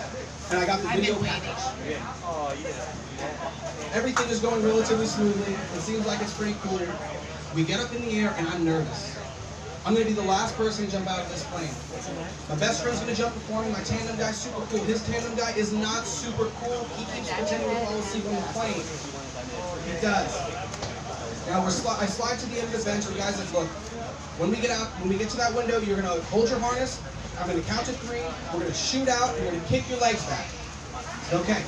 and I got the video package. Everything is going relatively smoothly. It seems like it's pretty cool. We get up in the air and I'm nervous. I'm going to be the last person to jump out of this plane. My best friend's going to jump before me. My tandem guy's super cool. His tandem guy is not super cool. He keeps pretending to fall asleep on the plane. He does. Now I slide to the end of the bench and the guy says, look, when we get to that window, you're going to hold your harness. I'm going to count to 3. We're going to shoot out and we're going to kick your legs back. I said, okay.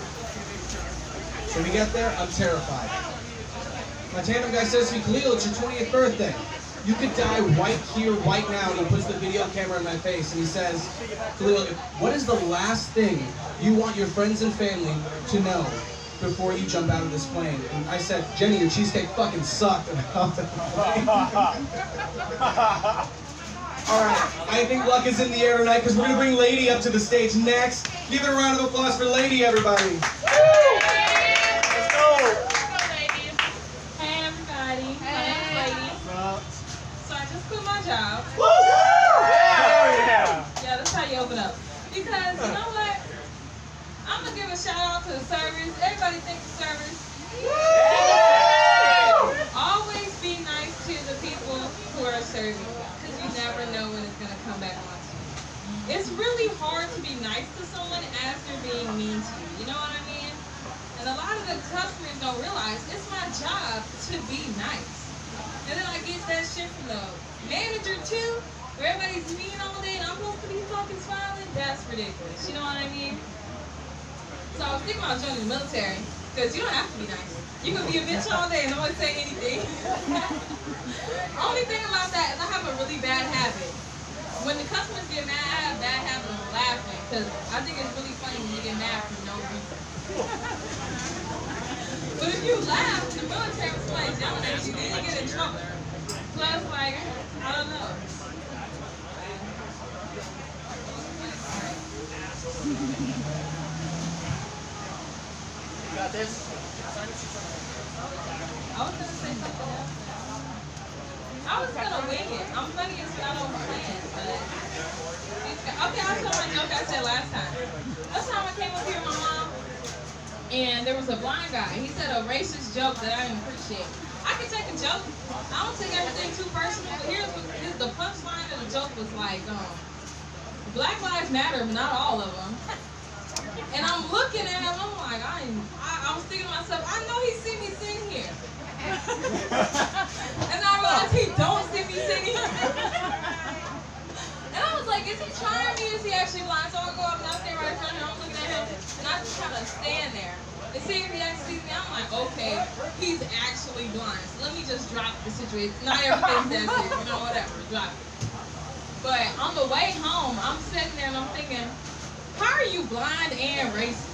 So we get there. I'm terrified. My tandem guy says to me, Qalil, it's your 20th birthday. You could die right here, right now. And he puts the video camera in my face and he says, Qalil, what is the last thing you want your friends and family to know before you jump out of this plane? And I said, Jenny, your cheesecake fucking sucked. And I hopped out of the plane. All right, I think luck is in the air tonight because we're going to bring Lady up to the stage next. Give it a round of applause for Lady, everybody. Job. Yeah. Yeah, that's how you open up. Because you know what? I'm gonna give a shout out to the servers. Everybody thank the servers. Always be nice to the people who are serving, because you never know when it's gonna come back on to you. It's really hard to be nice to someone as they're being mean to you. You know what I mean? And a lot of the customers don't realize it's my job to be nice. And then I get that shit from the manager too, where everybody's mean all day and I'm supposed to be fucking smiling. That's ridiculous. You know what I mean? So I was thinking about joining the military, because you don't have to be nice. You can be a bitch all day and no one say anything. Only thing about that is I have a really bad habit. When the customers get mad, I have a bad habit of laughing, because I think it's really funny when you get mad for no reason. But if you laugh, the military was like yelling at you, then you get in trouble. So I was like, I don't know. You got this? I was gonna say something else. I was gonna wing it. I'm funny as I don't plan, but okay, I'll tell my joke I said last time. Last time I came up here with my mom, and there was a blind guy. He said a racist joke that I didn't appreciate. I can take a joke. I don't take everything too personal, but here's the punchline of the joke was like, Black Lives Matter, but not all of them. And I'm looking at him, I'm like, I was thinking to myself, I know he see me sitting here. And I realized he don't see me sitting here. And I was like, is he trying me? Is he actually blind? So I go up and I stand right in front of him, I'm looking at him, and I just kind of stand there. And see if he actually sees me, I'm like, okay, he's actually blind. So let me just drop the situation. Not everything's that serious, you know, whatever, drop it. But on the way home, I'm sitting there and I'm thinking, how are you blind and racist?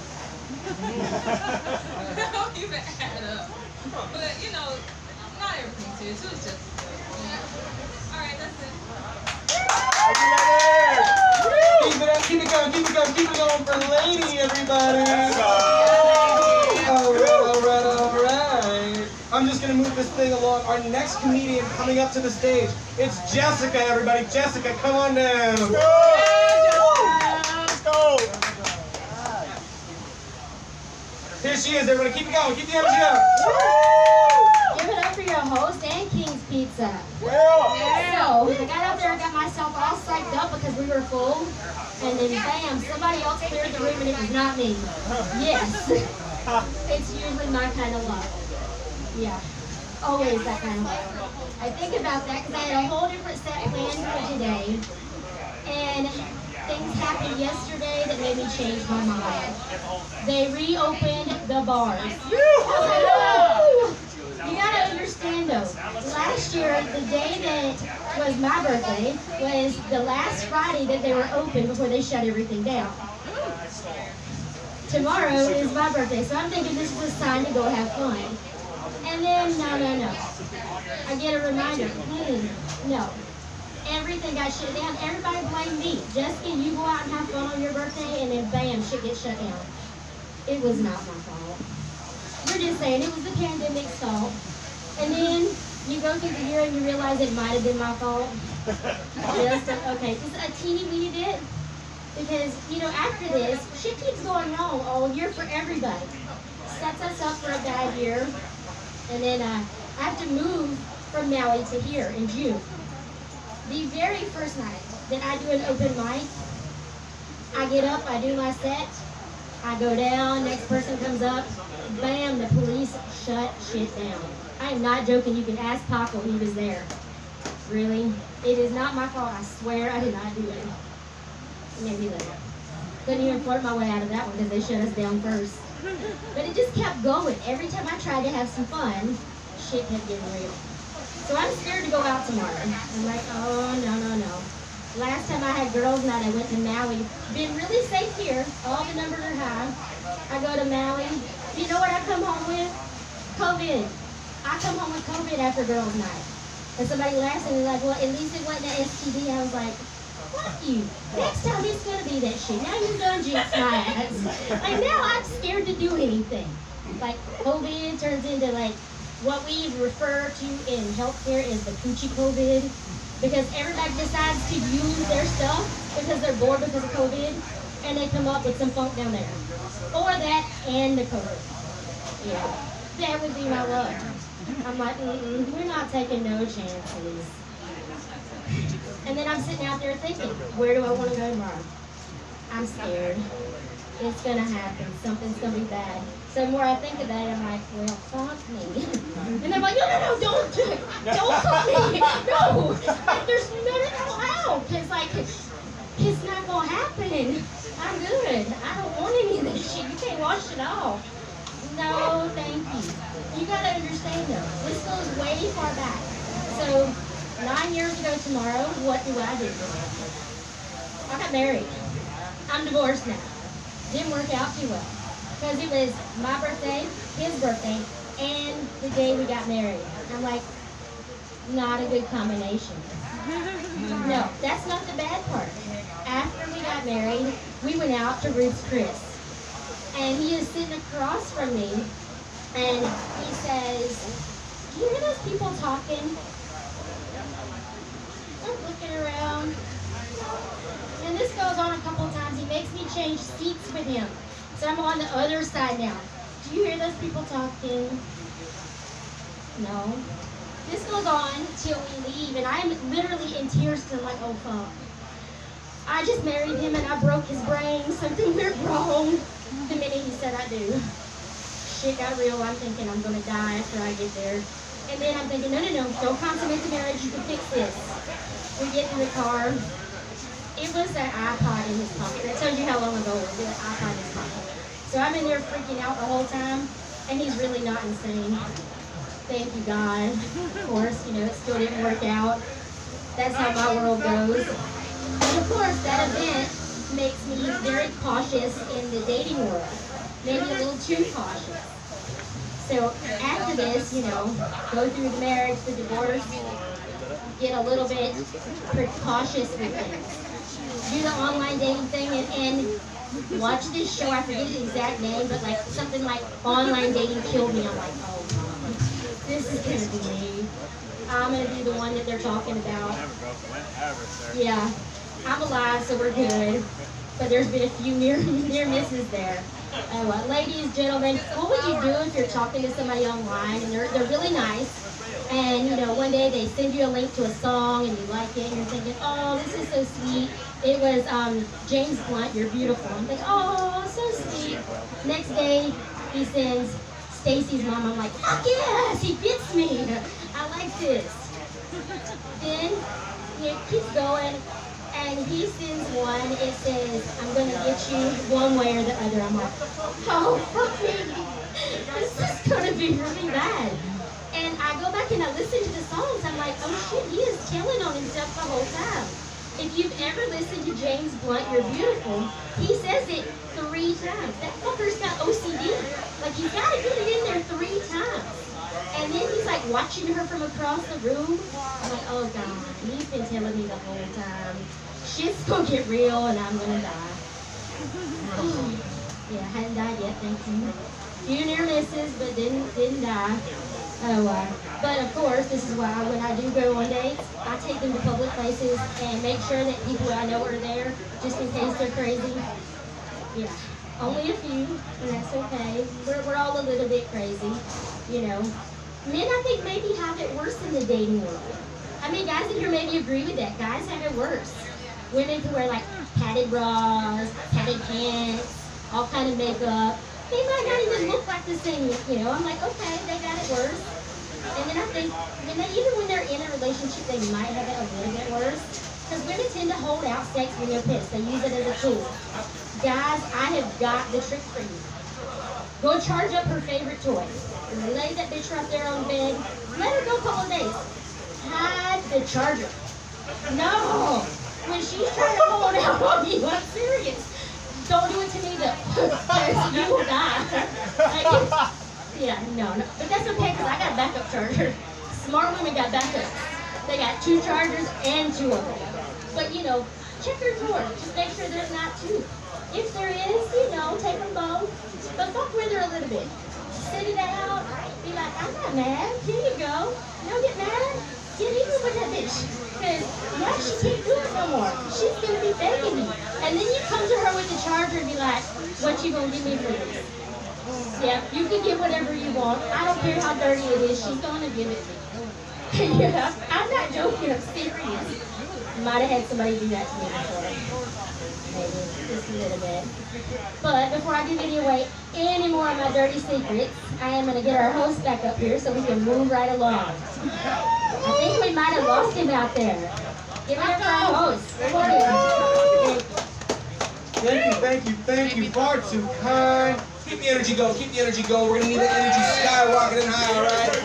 That don't even add up. But, you know, not everything's serious. It was just, all right, that's it. Keep it up, keep it going, keep it going, keep it going for Lady, everybody. All right. I'm just gonna move this thing along. Our next comedian coming up to the stage, it's Jessica, everybody. Jessica, come on down. Let's go. Here she is, everybody. Keep it going, keep the energy up. Give it up for your host and King's Pizza. Yeah. So, I got out there and got myself all psyched up because we were full. And then bam, somebody else cleared the room and it was not me. Yes. It's usually my kind of luck. Yeah. Always that kind of luck. I think about that because I had a whole different set planned for today. And things happened yesterday that made me change my mind. They reopened the bars. You gotta understand though, last year, the day that was my birthday, was the last Friday that they were open before they shut everything down. Tomorrow is my birthday, so I'm thinking this is a sign to go have fun. And then, no. I get a reminder, no. Everything got shut down. Everybody blamed me. Jessica, you go out and have fun on your birthday, and then bam, shit gets shut down. It was not my fault. We're just saying it was the pandemic's fault. And then you go through the year and you realize it might have been my fault. Just a teeny weeny bit. Because, you know, after this, shit keeps going wrong all year for everybody. Sets us up for a bad year. And then I have to move from Maui to here in June. The very first night that I do an open mic, I get up, I do my set, I go down, next person comes up, bam, the police shut shit down. I am not joking, you can ask Paco, he was there. Really? It is not my fault, I swear I did not do it. Maybe later. Couldn't even flirt my way out of that one because they shut us down first. But it just kept going. Every time I tried to have some fun, shit kept getting real. So I'm scared to go out tomorrow. I'm like, oh, no. Last time I had girls' night, I went to Maui. Been really safe here. All the numbers are high. I go to Maui. You know what I come home with? COVID. I come home with COVID after girls' night. And somebody laughs and they're like, well, at least it wasn't an STD. I was like, fuck you. Next time it's going to be that shit. Now you done jinxed my ass. Like, now I'm scared to do anything. Like, COVID turns into, like, what we refer to in healthcare is the coochie COVID, because everybody decides to use their stuff because they're bored because of COVID, and they come up with some funk down there. Or that and the COVID. Yeah, that would be my luck. I'm like, we're not taking no chances. And then I'm sitting out there thinking, where do I want to go tomorrow? I'm scared. It's going to happen. Something's going to be bad. So the more I think about it, I'm like, well, fuck me. And I'm like, no, don't do it. Don't fuck me. No. Like, there's no how. Because, like, it's not going to happen. I'm good. I don't want any of this shit. You can't wash it off. No, thank you. You got to understand, though, this goes way far back. So 9 years ago tomorrow, what do? I got married. I'm divorced now. Didn't work out too well. Because it was my birthday, his birthday, and the day we got married. I'm like, not a good combination. No, that's not the bad part. After we got married, we went out to Ruth's Chris. And he is sitting across from me, and he says, do you hear those people talking? I'm looking around. And this goes on a couple of times. He makes me change seats with him. So I'm on the other side now. Do you hear those people talking? No. This goes on till we leave, and I am literally in tears because I'm like, oh fuck. I just married him and I broke his brain. Something went wrong the minute he said I do. Shit got real. I'm thinking I'm gonna die after I get there. And then I'm thinking, no, don't consummate the marriage. You can fix this. We get in the car. It was an iPod in his pocket. That tells you how long ago it was. An iPod in his pocket. So I'm in there freaking out the whole time, and he's really not insane. Thank you, God. Of course, it still didn't work out. That's how my world goes. And of course, that event makes me very cautious in the dating world. Maybe a little too cautious. So after this, go through the marriage, the divorce, get a little bit precautious with things. Do the online dating thing and watch this show. I forget the exact name, but like something like Online Dating Killed Me. I'm like, oh, this is gonna be me. I'm gonna be the one that they're talking about. Yeah, I'm alive, so we're good. But there's been a few near misses there. Ladies, gentlemen, what would you do if you're talking to somebody online and they're really nice, and one day they send you a link to a song and you like it and you're thinking, oh, this is so sweet. It was James Blunt, You're Beautiful. I'm like, oh, so sweet. Next day he sends Stacy's Mom. I'm like, fuck yes, he gets me. I like this. Then he keeps going. And he sends one, it says, I'm going to get you one way or the other. I'm like, oh, fuck me. This is going to be really bad. And I go back and I listen to the songs. I'm like, oh shit, he is telling on himself the whole time. If you've ever listened to James Blunt, You're Beautiful, he says it 3 times. That fucker's got OCD. Like, you got to get it in there 3 times. And then he's like watching her from across the room. I'm like, oh God, he's been telling me the whole time. Shit's gonna get real and I'm gonna die. Yeah, I hadn't died yet, thank you. Few near misses, but didn't die. But of course, this is why when I do go on dates, I take them to public places and make sure that people I know are there, just in case they're crazy. Yeah, only a few, and that's okay. We're all a little bit crazy, Men, I think, maybe have it worse in the dating world. I mean, guys in here maybe agree with that. Guys have it worse. Women can wear like padded bras, padded pants, all kind of makeup. They might not even look like the same, I'm like, okay, they got it worse. And then I think, even when they're in a relationship, they might have it a little bit worse. Because women tend to hold out sex when they're pissed. They use it as a tool. Guys, I have got the trick for you. Go charge up her favorite toy. Lay that bitch right there on the bed. Let her go a couple of days. Hide the charger. No! When she's trying to hold out on you, I'm serious. Don't do it to me though. Because you will die. No. But that's okay because I got a backup charger. Smart women got backups. They got 2 chargers and 2 of them. But check her drawer. Just make sure there's not 2. If there is, take them both. But fuck with her a little bit. Sit it out. Be like, I'm not mad. Here you go. Don't get mad. Get even with that bitch. Because now she can't do it no more. She's going to be begging you. And then you come to her with the charger and be like, what you going to give me for this? Yeah, you can get whatever you want. I don't care how dirty it is. She's going to give it to you. Yeah, I'm not joking. I'm serious. Might have had somebody do that to me before. Maybe just a little bit. But before I give any more of my dirty secrets, I am going to get our host back up here so we can move right along. I think we might have lost him out there. Give it up for our host. Good morning. Thank you. Far too kind. Keep the energy going. We're going to need the energy skyrocketing high, all right?